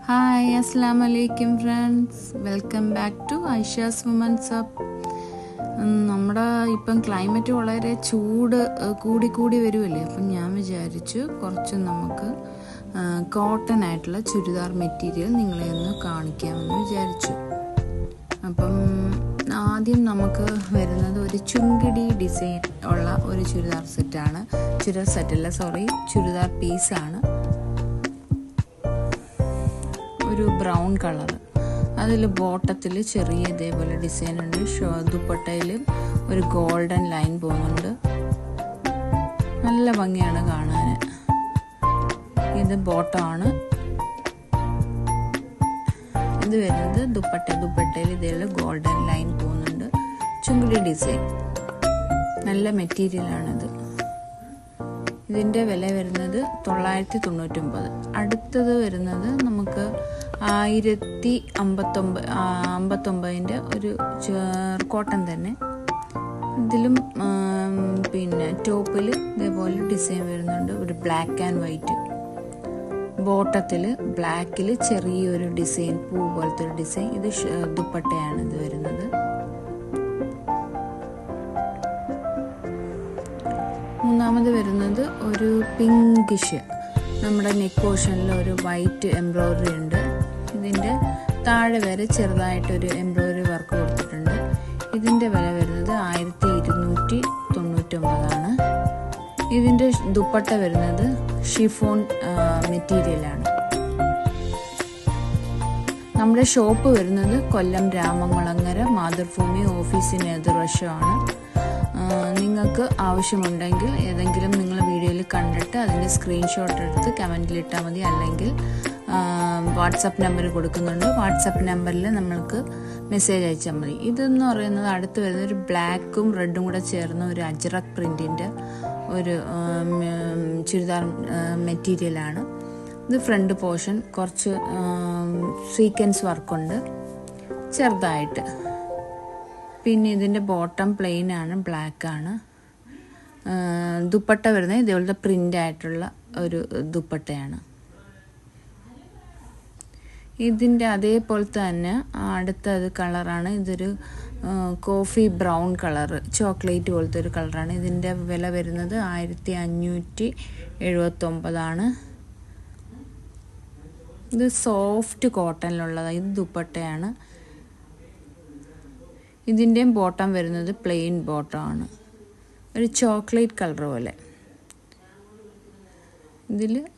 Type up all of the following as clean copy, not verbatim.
Hi അസ്സലാമു അലൈക്കും friends, welcome back to Aisha's women's hub. നമ്മുടെ ഇപ്പം ക്ലൈമറ്റ് വളരെ ചൂട് കൂടി വരുമല്ലേ. അപ്പം ഞാൻ വിചാരിച്ചു കുറച്ച് നമുക്ക് കോട്ടൺ ആയിട്ടുള്ള ചുരിദാർ മെറ്റീരിയൽ നിങ്ങളെ ഒന്ന് കാണിക്കാമെന്ന് വിചാരിച്ചു. അപ്പം ആദ്യം നമുക്ക് വരുന്നത് ഒരു ചുങ്കിടി ഡിസൈൻ ഉള്ള ഒരു ചുരിദാർ സെറ്റാണ്. ചുരിദാർ പീസാണ്. ഒരു ബ്രൗൺ കളർ, അതിൽ ബോട്ടത്തിൽ ചെറിയ ഇതേപോലെ ഡിസൈൻ ഉണ്ട്. ദുപ്പട്ടയിൽ ഒരു ഗോൾഡൻ ലൈൻ പോകുന്നുണ്ട്. നല്ല ഭംഗിയാണ് കാണാൻ. ഇത് ബോട്ടമാണ്. ഇത് വരുന്നത് ദുപ്പട്ടയിൽ ഇതേപോലെ ഗോൾഡൻ ലൈൻ പോകുന്നുണ്ട്. ചുങ്കിടി ഡിസൈൻ, നല്ല മെറ്റീരിയലാണിത്. ഇതിൻ്റെ വില വരുന്നത് 999. അടുത്തത് വരുന്നത് നമുക്ക് 1059 ഒരു കോട്ടൺ തന്നെ. ഇതിലും പിന്നെ ടോപ്പിൽ ഇതേപോലെ ഡിസൈൻ വരുന്നുണ്ട്. ഒരു ബ്ലാക്ക് ആൻഡ് വൈറ്റ് ബോട്ടത്തിൽ ബ്ലാക്കിൽ ചെറിയൊരു ഡിസൈൻ, പൂ പോലത്തെ ഒരു ഡിസൈൻ. ഇത് ദുപ്പട്ടയാണ് ഇത് വരുന്നത്. മൂന്നാമത് വരുന്നത് ഒരു പിങ്കിഷ്, നമ്മുടെ നെക്ക് പോർഷനിൽ ഒരു വൈറ്റ് എംബ്രോയിഡറി ഉണ്ട്. ഇതിൻ്റെ താഴെ വരെ ചെറുതായിട്ടൊരു എംബ്രോയിഡറി വർക്ക് കൊടുത്തിട്ടുണ്ട്. ഇതിൻ്റെ വില വരുന്നത് 1299. ഇതിൻ്റെ ദുപ്പട്ട വരുന്നത് ഷിഫോൺ മെറ്റീരിയലാണ്. നമ്മുടെ ഷോപ്പ് വരുന്നത് കൊല്ലം രാമംകുളങ്ങര മാതൃഭൂമി ഓഫീസിന് എതിർവശമാണ്. നിങ്ങൾക്ക് ആവശ്യമുണ്ടെങ്കിൽ ഏതെങ്കിലും നിങ്ങൾ വീഡിയോയിൽ കണ്ടിട്ട് അതിൻ്റെ സ്ക്രീൻഷോട്ട് എടുത്ത് കമൻറ്റിലിട്ടാൽ മതി. അല്ലെങ്കിൽ വാട്സപ്പ് നമ്പർ കൊടുക്കുന്നുണ്ട്. വാട്സപ്പ് നമ്പറിൽ നമ്മൾക്ക് മെസ്സേജ് അയച്ചാൽ മതി. ഇതെന്ന് പറയുന്നത് അടുത്ത് വരുന്ന ഒരു ബ്ലാക്കും റെഡും കൂടെ ചേർന്ന ഒരു അജ്രക് പ്രിൻറ്റിൻ്റെ ഒരു ചുരിദാർ മെറ്റീരിയലാണ്. ഇത് ഫ്രണ്ട് പോർഷൻ കുറച്ച് സീക്വൻസ് വർക്കുണ്ട് ചെറുതായിട്ട്. പിന്നെ ഇതിൻ്റെ ബോട്ടം പ്ലെയിൻ ആണ്, ബ്ലാക്ക് ആണ്. ദുപ്പട്ട വരുന്നത് ഇതേപോലത്തെ പ്രിൻ്റ് ആയിട്ടുള്ള ഒരു ദുപ്പട്ടയാണ്. ഇതിൻ്റെ അതേപോലത്തെ തന്നെ അടുത്തത് കളറാണ്. ഇതൊരു കോഫി ബ്രൗൺ കളറ്, ചോക്ലേറ്റ് പോലത്തെ ഒരു കളറാണ്. ഇതിൻ്റെ വില വരുന്നത് 1579. ഇത് സോഫ്റ്റ് കോട്ടണിലുള്ളതാണ്. ഇത് ദുപ്പട്ടയാണ്. ഇതിൻ്റെയും ബോട്ടം വരുന്നത് പ്ലെയിൻ ബോട്ടമാണ്, ഒരു ചോക്ലേറ്റ് കളർ പോലെ.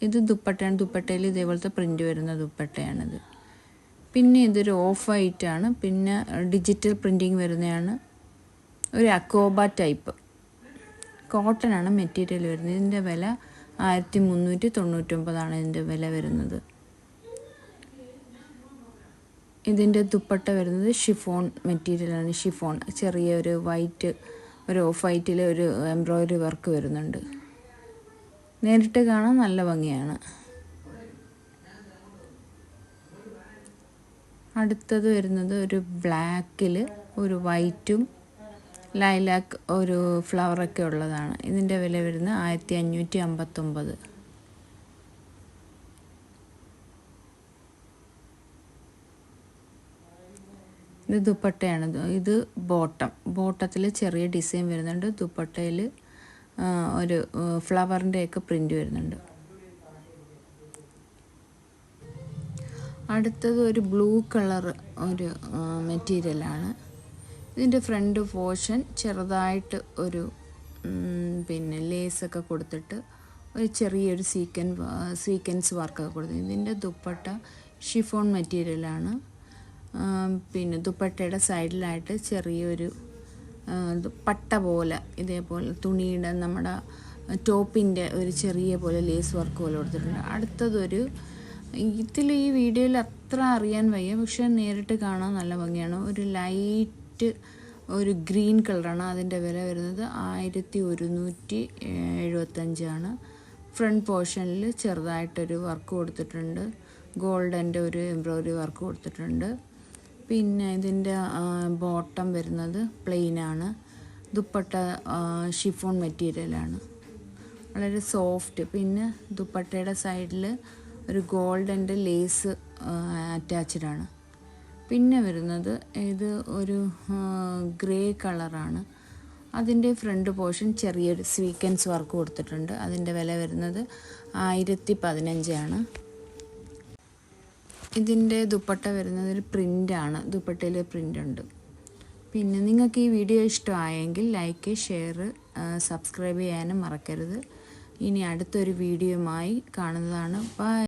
ഇത് ദുപ്പട്ടയാണ്. ദുപ്പട്ടയിൽ ഇതേപോലത്തെ പ്രിൻ്റ് വരുന്ന ദുപ്പട്ടയാണിത്. പിന്നെ ഇതൊരു ഓഫ് വൈറ്റ് ആണ്. പിന്നെ ഡിജിറ്റൽ പ്രിൻറ്റിങ് വരുന്നതാണ്. ഒരു അക്കോബ ടൈപ്പ് കോട്ടൺ ആണ് മെറ്റീരിയൽ വരുന്നത്. ഇതിൻ്റെ വില 1399 ഇതിൻ്റെ വില വരുന്നത്. ഇതിൻ്റെ ദുപ്പട്ട വരുന്നത് ഷിഫോൺ മെറ്റീരിയലാണ്. ഷിഫോൺ ചെറിയൊരു വൈറ്റ്, ഒരു ഓഫ് വൈറ്റിൽ ഒരു എംബ്രോയിഡറി വർക്ക് വരുന്നുണ്ട്. നേരിട്ട് കാണാൻ നല്ല ഭംഗിയാണ്. അടുത്തത് വരുന്നത് ഒരു ബ്ലാക്കിൽ ഒരു വൈറ്റും ലൈലാക്ക് ഒരു ഫ്ലവറൊക്കെ ഉള്ളതാണ്. ഇതിൻ്റെ വില വരുന്നത് 1559. ഇത് ദുപ്പട്ടയാണ്. ഇത് ബോട്ടത്തിൽ ചെറിയ ഡിസൈൻ വരുന്നുണ്ട്. ദുപ്പട്ടയിൽ ഒരു ഫ്ലവറിൻ്റെയൊക്കെ പ്രിൻ്റ് വരുന്നുണ്ട്. അടുത്തത് ഒരു ബ്ലൂ കളർ ഒരു മെറ്റീരിയലാണ്. ഇതിൻ്റെ ഫ്രണ്ട് പോർഷൻ ചെറുതായിട്ട് ഒരു പിന്നെ ലേസൊക്കെ കൊടുത്തിട്ട് ഒരു ചെറിയൊരു സീക്വൻസ് വർക്കൊക്കെ കൊടുത്തു. ഇതിൻ്റെ ദുപ്പട്ട ഷിഫോൺ മെറ്റീരിയലാണ്. പിന്നെ ദുപ്പട്ടയുടെ സൈഡിലായിട്ട് ചെറിയൊരു പട്ട പോലെ ഇതേപോലെ തുണിയുടെ നമ്മുടെ ടോപ്പിൻ്റെ ഒരു ചെറിയ പോലെ ലേസ് വർക്ക് പോലെ കൊടുത്തിട്ടുണ്ട്. അടുത്തതൊരു ഇതിൽ ഈ വീഡിയോയിൽ അത്ര അറിയാൻ വയ്യ, പക്ഷെ നേരിട്ട് കാണാൻ നല്ല ഭംഗിയാണ്. ഒരു ലൈറ്റ് ഒരു ഗ്രീൻ കളറാണ്. അതിൻ്റെ വില വരുന്നത് 1175. ഫ്രണ്ട് പോർഷനിൽ ചെറുതായിട്ടൊരു വർക്ക് കൊടുത്തിട്ടുണ്ട്. ഗോൾഡൻ്റെ ഒരു എംബ്രോയിഡറി വർക്ക് കൊടുത്തിട്ടുണ്ട്. പിന്നെ ഇതിൻ്റെ ബോട്ടം വരുന്നത് പ്ലെയിനാണ്. ദുപ്പട്ട ഷിഫോൺ മെറ്റീരിയലാണ്, വളരെ സോഫ്റ്റ്. പിന്നെ ദുപ്പട്ടയുടെ സൈഡിൽ ഒരു ഗോൾഡൻ്റെ ലേസ് അറ്റാച്ച്ഡ് ആണ്. പിന്നെ വരുന്നത് ഇത് ഒരു ഗ്രേ കളറാണ്. അതിൻ്റെ ഫ്രണ്ട് പോർഷൻ ചെറിയൊരു സ്വീക്വൻസ് വർക്ക് കൊടുത്തിട്ടുണ്ട്. അതിൻ്റെ വില വരുന്നത് 1015 ആണ്. ഇതിൻ്റെ ദുപ്പട്ട വരുന്നത് ഒരു പ്രിൻ്റാണ്, ദുപ്പട്ടയിൽ പ്രിൻ്റ് ഉണ്ട്. പിന്നെ നിങ്ങൾക്ക് ഈ വീഡിയോ ഇഷ്ടമായെങ്കിൽ ലൈക്ക്, ഷെയർ, സബ്സ്ക്രൈബ് ചെയ്യാനും മറക്കരുത്. ഇനി അടുത്തൊരു വീഡിയോയുമായി കാണുന്നതാണ്. ബൈ.